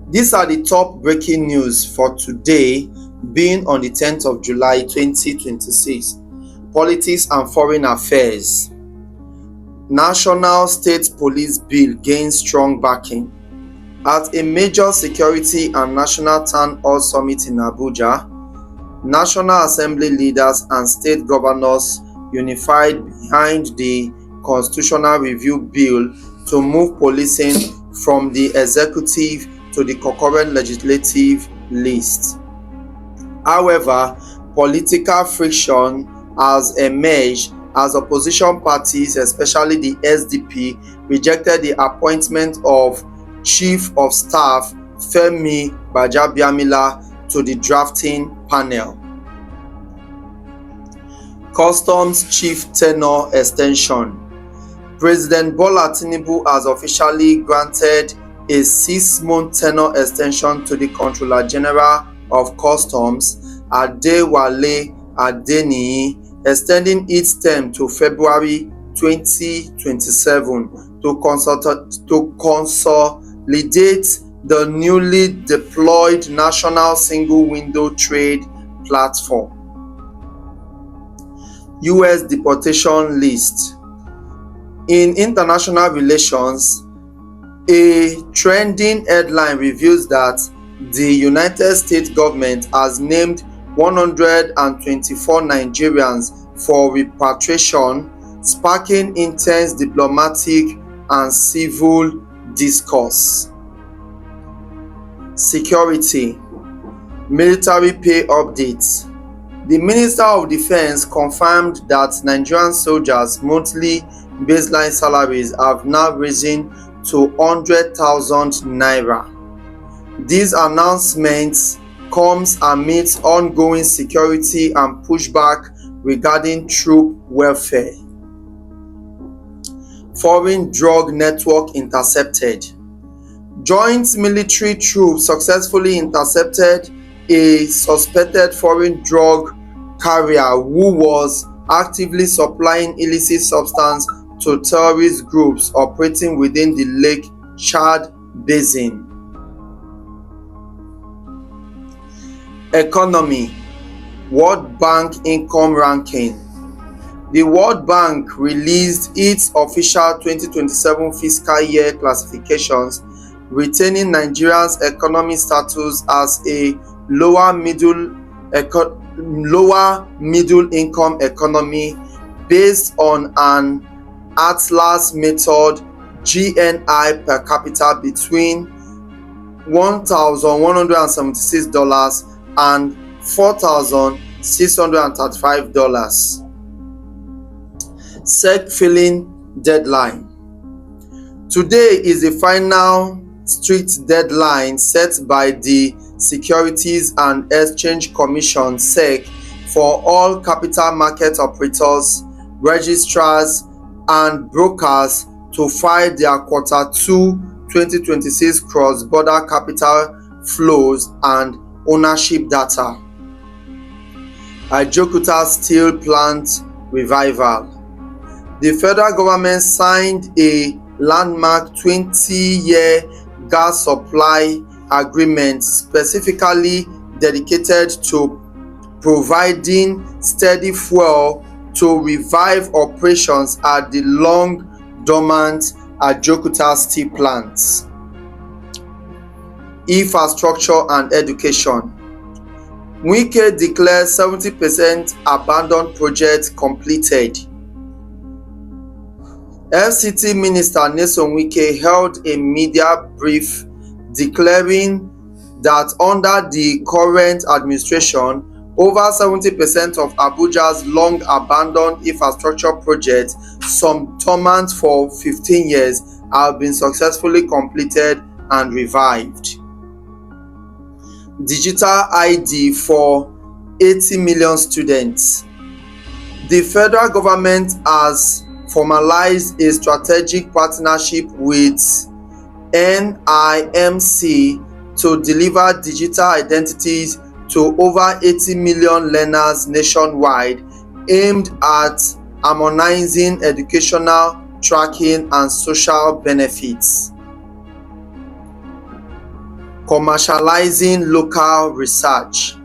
These are the top breaking news for today, being on the 10th of July 2026. Politics and foreign affairs. National State Police Bill gains strong backing. At a major security and national town hall summit in Abuja, National Assembly leaders and state governors unified behind the Constitutional Review Bill to move policing from the executive to the concurrent legislative list. However, political friction has emerged as opposition parties, especially the SDP, rejected the appointment of Chief of Staff Femi Gbajabiamila to the drafting panel. Customs Chief Tenure Extension. President Bola Tinubu has officially granted a 6-month tenure extension to the Comptroller General of Customs, Adewale Adeniyi, extending its term to February 2027 to consolidate the newly deployed National Single Window Trade Platform. US deportation list. In international relations, a trending headline reveals that the United States government has named 124 Nigerians for repatriation, sparking intense diplomatic and civil discourse. Security. Military pay updates. The Minister of Defense confirmed that Nigerian soldiers' monthly baseline salaries have now risen to 100,000 naira. These announcements comes amidst ongoing security and pushback regarding troop welfare. Foreign drug network intercepted. Joint military troops successfully intercepted a suspected foreign drug carrier who was actively supplying illicit substance to terrorist groups operating within the Lake Chad Basin. Economy. World Bank income ranking. The World Bank released its official 2027 fiscal year classifications, retaining Nigeria's economic status as a lower middle income economy based on an Atlas method GNI per capita between $1,176 and $4,635. SEC filing deadline. Today is the final strict deadline set by the Securities and Exchange Commission (SEC) for all capital market operators, registrars, and brokers to file their Q2 2026 cross-border capital flows and ownership data. Ajaokuta Steel Plant revival. The federal government signed a landmark 20-year gas supply agreement specifically dedicated to providing steady fuel to revive operations at the long-dormant Ajaokuta Steel Plants. Infrastructure and education. Wike declares 70% abandoned projects completed. FCT Minister Nyesom Wike held a media brief declaring that under the current administration, over 70% of Abuja's long-abandoned infrastructure projects, some dormant for 15 years, have been successfully completed and revived. Digital ID for 80 million students. The federal government has formalized a strategic partnership with NIMC to deliver digital identities to over 80 million learners nationwide, aimed at harmonizing educational tracking and social benefits. commercializing local research.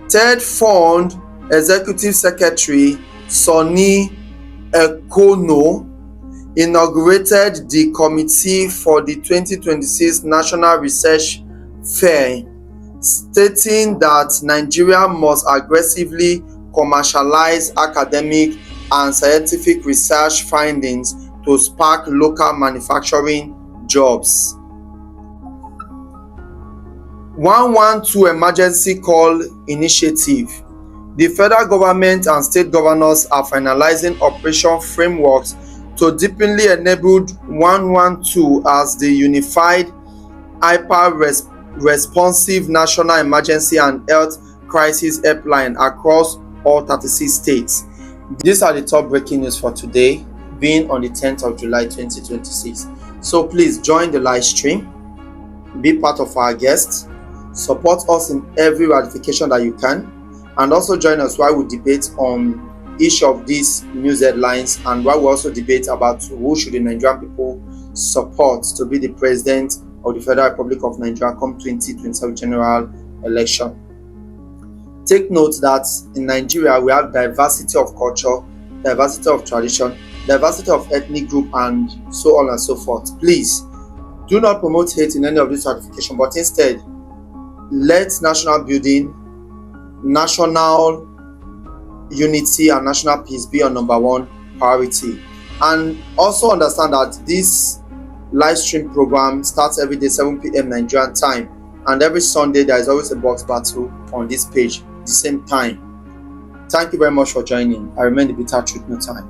Third Fund Executive Secretary Sonny Ekono inaugurated the committee for the 2026 National Research Fair, stating that Nigeria must aggressively commercialize academic and scientific research findings to spark local manufacturing jobs. 112 Emergency Call Initiative. The federal government and state governors are finalizing operation frameworks to deeply enable 112 as the unified, hyper-responsive national emergency and health crisis helpline across all 36 states. These are the top breaking news for today, being on the 10th of July 2026. So please join the live stream, be part of our guests, support us in every ratification that you can, and also join us while we debate on each of these news headlines, and while we also debate about who should the Nigerian people support to be the president of the Federal Republic of Nigeria come 2027 general election. Take note that in Nigeria we have diversity of culture, diversity of tradition, diversity of ethnic group, and so on and so forth. Please do not promote hate in any of these ratifications, but instead let national building, national unity, and national peace be our number one priority. And also understand that this live stream program starts every day 7 p.m. Nigerian time, and every Sunday there is always a box battle on this page at the same time. Thank you very much for joining. I remain the bitter truth, no time.